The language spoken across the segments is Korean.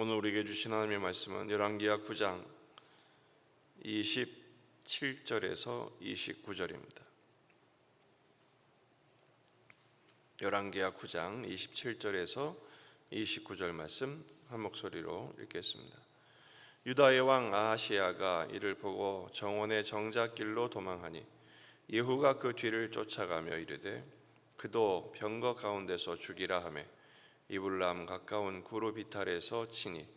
오늘 우리에게 주신 하나님의 말씀은 열왕기하 9장 27절에서 29절입니다. 열왕기하 9장 27절에서 29절 말씀 한 목소리로 읽겠습니다. 유다의 왕 아하시야가 이를 보고 정원의 정작길로 도망하니 예후가 그 뒤를 쫓아가며 이르되 그도 병거 가운데서 죽이라 하매 이블람 가까운 구르비탈에서 치니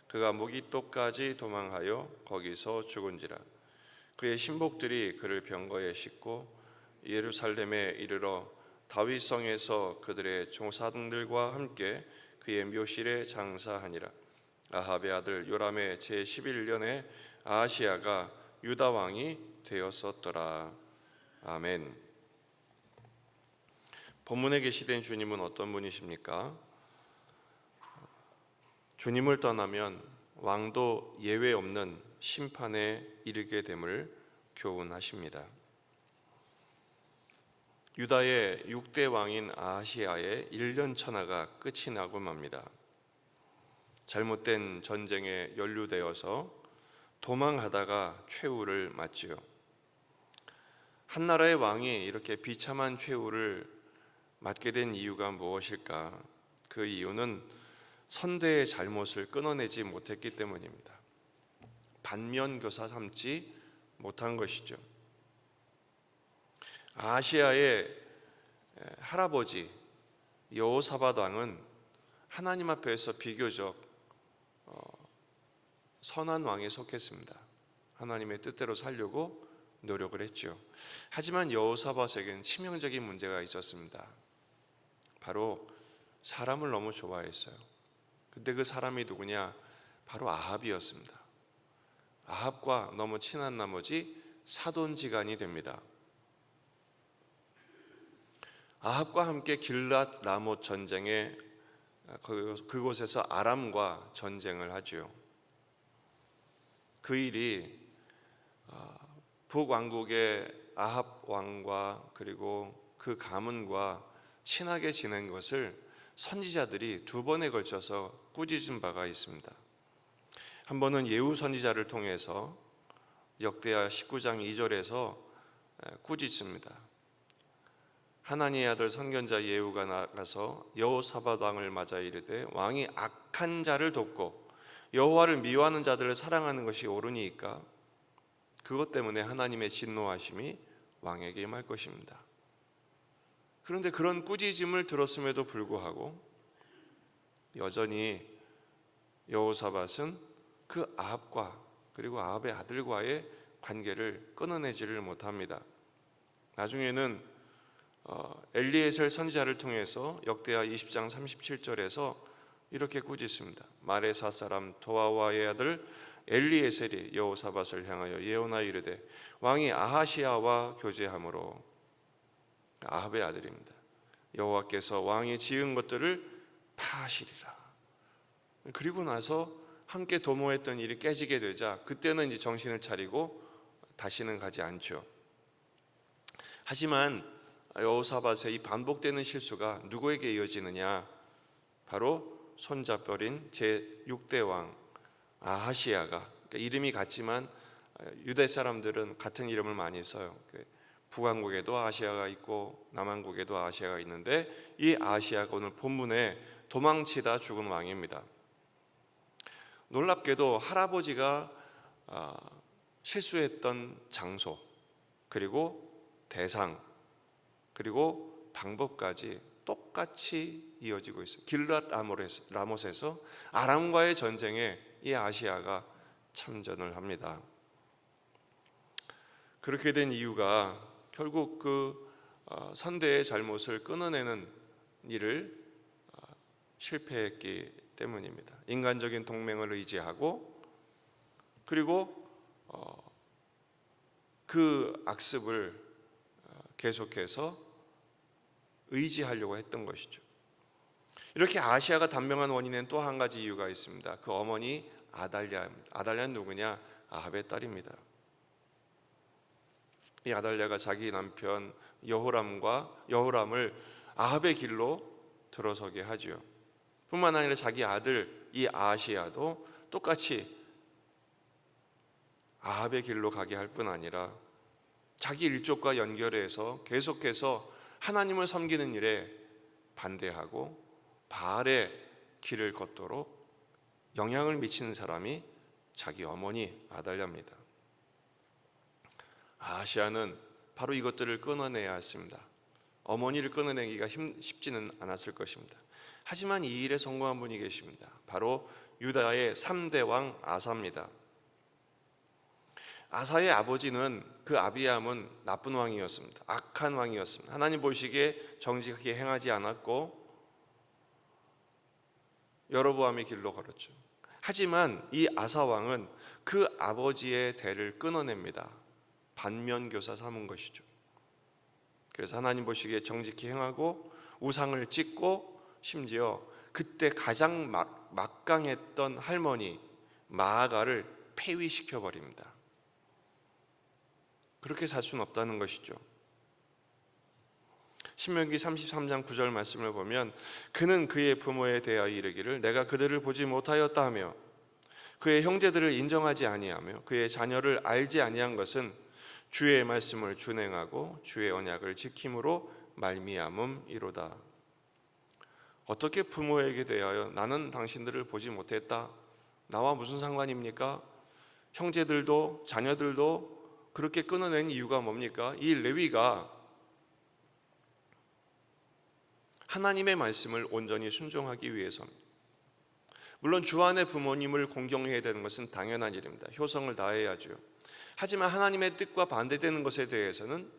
그가 무기토까지 도망하여 거기서 죽은지라. 그의 신복들이 그를 병거에 싣고 예루살렘에 이르러 다윗성에서 그들의 종사들과 함께 그의 묘실에 장사하니라. 아합의 아들 요람의 제11년에 아하시야가 유다 왕이 되었었더라. 아멘. 본문에 계시된 주님은 어떤 분이십니까? 주님을 떠나면 왕도 예외 없는 심판에 이르게 됨을 교훈하십니다. 유다의 6대 왕인 아하시야의 1년 천하가 끝이 나고 맙니다. 잘못된 전쟁에 연루되어서 도망하다가 최후를 맞지요. 한 나라의 왕이 이렇게 비참한 최후를 맞게 된 이유가 무엇일까? 그 이유는 선대의 잘못을 끊어내지 못했기 때문입니다. 반면교사 삼지 못한 것이죠. 아하시야의 할아버지 여호사밧 왕은 하나님 앞에서 비교적 선한 왕에 속했습니다. 하나님의 뜻대로 살려고 노력을 했죠. 하지만 여호사밧에게는 치명적인 문제가 있었습니다. 바로 사람을 너무 좋아했어요. 근데 그 사람이 누구냐? 바로 아합이었습니다. 아합과 너무 친한 나머지 사돈지간이 됩니다. 아합과 함께 길랏 라못 전쟁에 그곳에서 아람과 전쟁을 하지요. 그 일이 북왕국의 아합 왕과 그리고 그 가문과 친하게 지낸 것을 선지자들이 2번에 걸쳐서 꾸짖은 바가 있습니다. 한 번은 예후 선지자를 통해서 역대하 19장 2절에서 꾸짖습니다. 하나니의 아들 선견자 예후가 나가서 여호사밧 왕을 맞아 이르되 왕이 악한 자를 돕고 여호와를 미워하는 자들을 사랑하는 것이 옳으니까 그것 때문에 하나님의 진노하심이 왕에게 임할 것입니다. 그런데 그런 꾸짖음을 들었음에도 불구하고 여전히 여호사밧은 그 아합과 그리고 아합의 아들과의 관계를 끊어내지를 못합니다. 나중에는 엘리에셀 선지자를 통해서 역대하 20장 37절에서 이렇게 꾸짖습니다. 마레사 사람 도아와의 아들 엘리에셀이 여호사밧을 향하여 예언하여 이르되 왕이 아하시야와 교제함으로, 아합의 아들입니다, 여호와께서 왕이 지은 것들을 파하시리라. 그리고 나서 함께 도모했던 일이 깨지게 되자 그때는 이제 정신을 차리고 다시는 가지 않죠. 하지만 여호사밧의 이 반복되는 실수가 누구에게 이어지느냐? 바로 손자뻘인 제6대 왕 아하시야가, 그러니까 이름이 같지만 유대 사람들은 같은 이름을 많이 써요. 북왕국에도 아하시야가 있고 남왕국에도 아하시야가 있는데 이 아하시야가 오늘 본문에 도망치다 죽은 왕입니다. 놀랍게도 할아버지가 실수했던 장소 그리고 대상 그리고 방법까지 똑같이 이어지고 있어요. 길랏 라못에서 아람과의 전쟁에 이 아하시야가 참전을 합니다. 그렇게 된 이유가 결국 그 선대의 잘못을 끊어내는 일을 실패했기 때문입니다. 인간적인 동맹을 의지하고 그리고 그 악습을 계속해서 의지하려고 했던 것이죠. 이렇게 아하시야가 단명한 원인에는 또 한 가지 이유가 있습니다. 그 어머니 아달랴입니다. 아달랴는 누구냐? 아합의 딸입니다. 이 아달랴가 자기 남편 여호람을 아합의 길로 들어서게 하죠. 뿐만 아니라 자기 아들 이 아하시야도 똑같이 아합의 길로 가게 할 뿐 아니라 자기 일족과 연결해서 계속해서 하나님을 섬기는 일에 반대하고 바알의 길을 걷도록 영향을 미치는 사람이 자기 어머니 아달랴입니다. 아하시야는 바로 이것들을 끊어내야 했습니다. 어머니를 끊어내기가 쉽지는 않았을 것입니다. 하지만 이 일에 성공한 분이 계십니다. 바로 유다의 3대 왕 아사입니다. 아사의 아버지는 그 아비암은 나쁜 왕이었습니다. 악한 왕이었습니다. 하나님 보시기에 정직하게 행하지 않았고 여로보암의 길로 걸었죠. 하지만 이 아사 왕은 그 아버지의 대를 끊어냅니다. 반면교사 삼은 것이죠. 그래서 하나님 보시기에 정직히 행하고 우상을 짓고 심지어 그때 가장 막강했던 할머니 마아가를 폐위시켜 버립니다. 그렇게 살 수는 없다는 것이죠. 신명기 33장 9절 말씀을 보면 그는 그의 부모에 대하여 이르기를 내가 그들을 보지 못하였다 하며 그의 형제들을 인정하지 아니하며 그의 자녀를 알지 아니한 것은 주의 말씀을 준행하고 주의 언약을 지킴으로 말미암음이로다. 어떻게 부모에게 대하여 나는 당신들을 보지 못했다, 나와 무슨 상관입니까? 형제들도 자녀들도 그렇게 끊어낸 이유가 뭡니까? 이 레위가 하나님의 말씀을 온전히 순종하기 위해서입니다. 물론 주 안의 부모님을 공경해야 되는 것은 당연한 일입니다. 효성을 다해야죠. 하지만 하나님의 뜻과 반대되는 것에 대해서는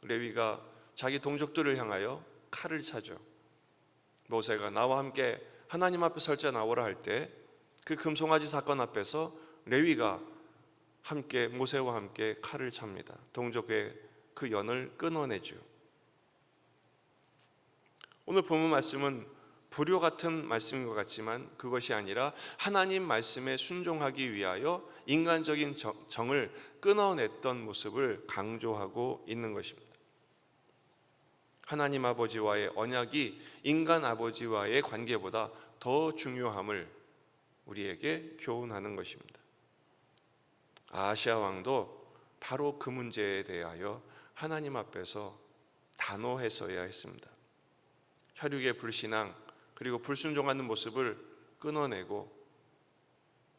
레위가 자기 동족들을 향하여 칼을 차죠. 모세가 나와 함께 하나님 앞에 설자 나오라 할 때 그 금송아지 사건 앞에서 레위가 함께 모세와 함께 칼을 찹니다. 동족의 그 연을 끊어내죠. 오늘 본문 말씀은 불효 같은 말씀인 것 같지만 그것이 아니라 하나님 말씀에 순종하기 위하여 인간적인 정을 끊어냈던 모습을 강조하고 있는 것입니다. 하나님 아버지와의 언약이 인간 아버지와의 관계보다 더 중요함을 우리에게 교훈하는 것입니다. 아하시야 왕도 바로 그 문제에 대하여 하나님 앞에서 단호했어야 했습니다. 혈육의 불신앙 그리고 불순종하는 모습을 끊어내고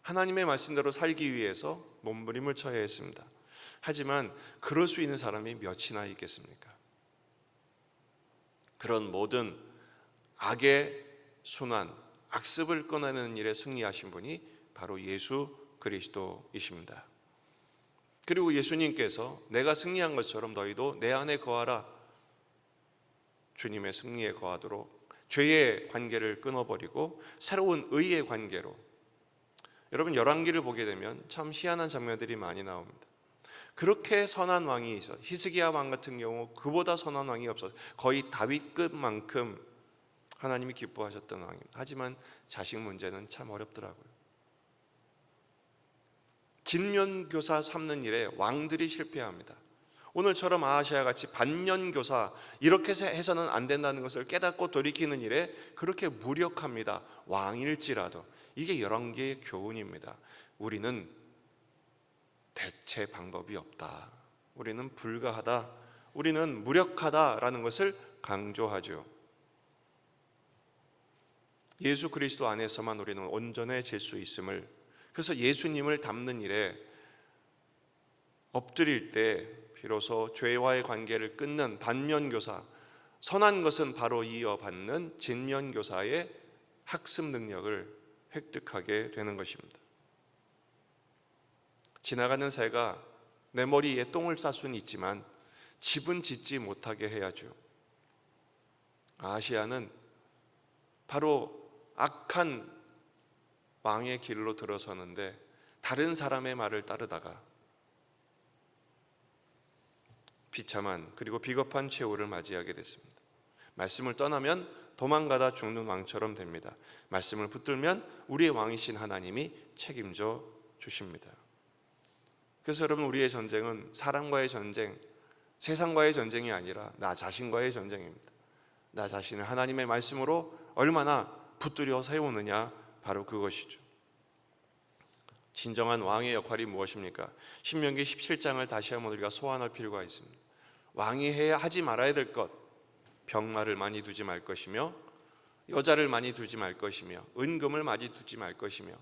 하나님의 말씀대로 살기 위해서 몸부림을 쳐야 했습니다. 하지만 그럴 수 있는 사람이 몇이나 있겠습니까? 그런 모든 악의 순환, 악습을 끊어내는 일에 승리하신 분이 바로 예수 그리스도이십니다. 그리고 예수님께서 내가 승리한 것처럼 너희도 내 안에 거하라. 주님의 승리에 거하도록 죄의 관계를 끊어버리고 새로운 의의 관계로, 여러분 열왕기를 보게 되면 참 희한한 장면들이 많이 나옵니다. 그렇게 선한 왕이 있어, 히스기야 왕 같은 경우 그보다 선한 왕이 없어서 거의 다윗급만큼 하나님이 기뻐하셨던 왕입니다. 하지만 자식 문제는 참 어렵더라고요. 진면교사 삼는 일에 왕들이 실패합니다. 오늘처럼 아하시아 같이 반면교사 이렇게 해서는 안 된다는 것을 깨닫고 돌이키는 일에 그렇게 무력합니다. 왕일지라도. 이게 열왕기의 교훈입니다. 우리는 대체 방법이 없다. 우리는 불가하다. 우리는 무력하다라는 것을 강조하죠. 예수 그리스도 안에서만 우리는 온전해질 수 있음을, 그래서 예수님을 닮는 일에 엎드릴 때 비로소 죄와의 관계를 끊는 반면교사, 선한 것은 바로 이어받는 진면교사의 학습 능력을 획득하게 되는 것입니다. 지나가는 새가 내 머리에 똥을 쌀 수는 있지만 집은 짓지 못하게 해야죠. 아하시야는 바로 악한 왕의 길로 들어서는데 다른 사람의 말을 따르다가 비참한 그리고 비겁한 최후를 맞이하게 됐습니다. 말씀을 떠나면 도망가다 죽는 왕처럼 됩니다. 말씀을 붙들면 우리의 왕이신 하나님이 책임져 주십니다. 그래서 여러분, 우리의 전쟁은 사람과의 전쟁, 세상과의 전쟁이 아니라 나 자신과의 전쟁입니다. 나 자신을 하나님의 말씀으로 얼마나 붙들여 세우느냐, 바로 그것이죠. 진정한 왕의 역할이 무엇입니까? 신명기 17장을 다시 한번 우리가 소환할 필요가 있습니다. 왕이 해야 하지 말아야 될 것, 병마를 많이 두지 말 것이며, 여자를 많이 두지 말 것이며, 은금을 많이 두지 말 것이며,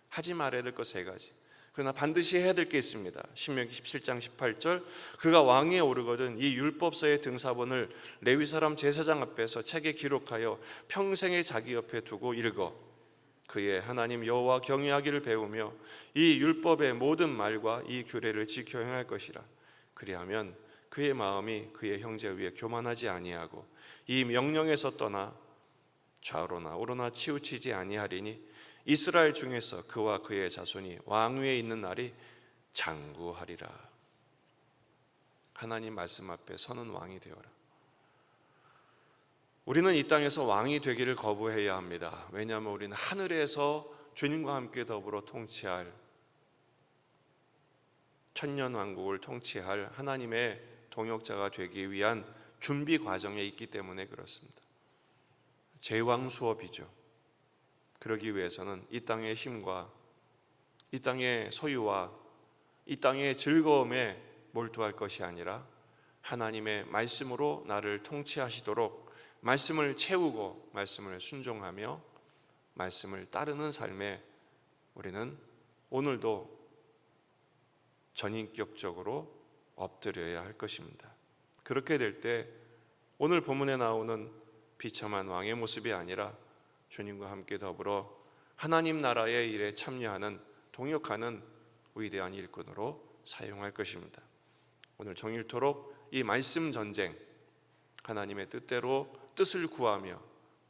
하지 말아야 될 것 세 가지. 그러나 반드시 해야 될 게 있습니다. 신명기 17장 18절, 그가 왕위에 오르거든 이 율법서의 등사본을 레위 사람 제사장 앞에서 책에 기록하여 평생에 자기 옆에 두고 읽어 그의 하나님 여호와 경외하기를 배우며 이 율법의 모든 말과 이 규례를 지켜 행할 것이라. 그리하면 그의 마음이 그의 형제 위에 교만하지 아니하고 이 명령에서 떠나 좌우로나 우로나 치우치지 아니하리니 이스라엘 중에서 그와 그의 자손이 왕위에 있는 날이 장구하리라. 하나님 말씀 앞에 서는 왕이 되어라. 우리는 이 땅에서 왕이 되기를 거부해야 합니다. 왜냐하면 우리는 하늘에서 주님과 함께 더불어 통치할, 천년왕국을 통치할 하나님의 동역자가 되기 위한 준비 과정에 있기 때문에 그렇습니다. 제왕 수업이죠. 그러기 위해서는 이 땅의 힘과 이 땅의 소유와 이 땅의 즐거움에 몰두할 것이 아니라 하나님의 말씀으로 나를 통치하시도록 말씀을 채우고 말씀을 순종하며 말씀을 따르는 삶에 우리는 오늘도 전인격적으로 엎드려야 할 것입니다. 그렇게 될 때 오늘 본문에 나오는 비참한 왕의 모습이 아니라 주님과 함께 더불어 하나님 나라의 일에 참여하는, 동역하는 위대한 일꾼으로 사용할 것입니다. 오늘 종일토록 이 말씀 전쟁, 하나님의 뜻대로 뜻을 구하며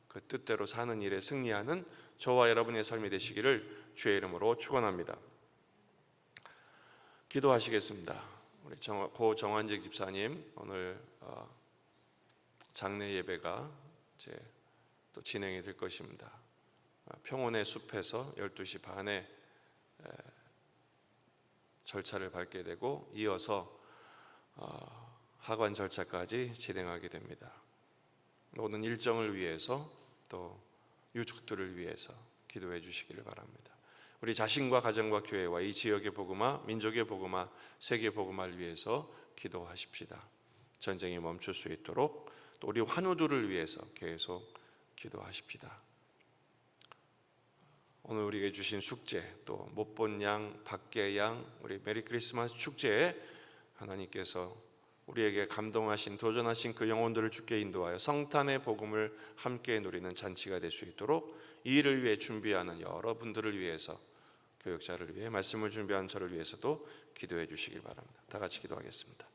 그 뜻대로 사는 일에 승리하는 저와 여러분의 삶이 되시기를 주의 이름으로 축원합니다. 기도하시겠습니다. 우리 고 정환직 집사님, 오늘 장례 예배가 이제 또 진행이 될 것입니다. 평온의 숲에서 12시 반에 절차를 밟게 되고 이어서 하관 절차까지 진행하게 됩니다. 모든 일정을 위해서 또 유족들을 위해서 기도해 주시기를 바랍니다. 우리 자신과 가정과 교회와 이 지역의 복음화, 민족의 복음화, 세계 복음화를 위해서 기도하십시다. 전쟁이 멈출 수 있도록 또 우리 환우들을 위해서 계속 기도하십시다. 오늘 우리에게 주신 숙제, 또 못 본 양, 밖의 양, 우리 메리 크리스마스 축제에 하나님께서 우리에게 감동하신, 도전하신 그 영혼들을 주께 인도하여 성탄의 복음을 함께 누리는 잔치가 될 수 있도록 이 일을 위해 준비하는 여러분들을 위해서, 교역자를 위해, 말씀을 준비하는 저를 위해서도 기도해 주시길 바랍니다. 다 같이 기도하겠습니다.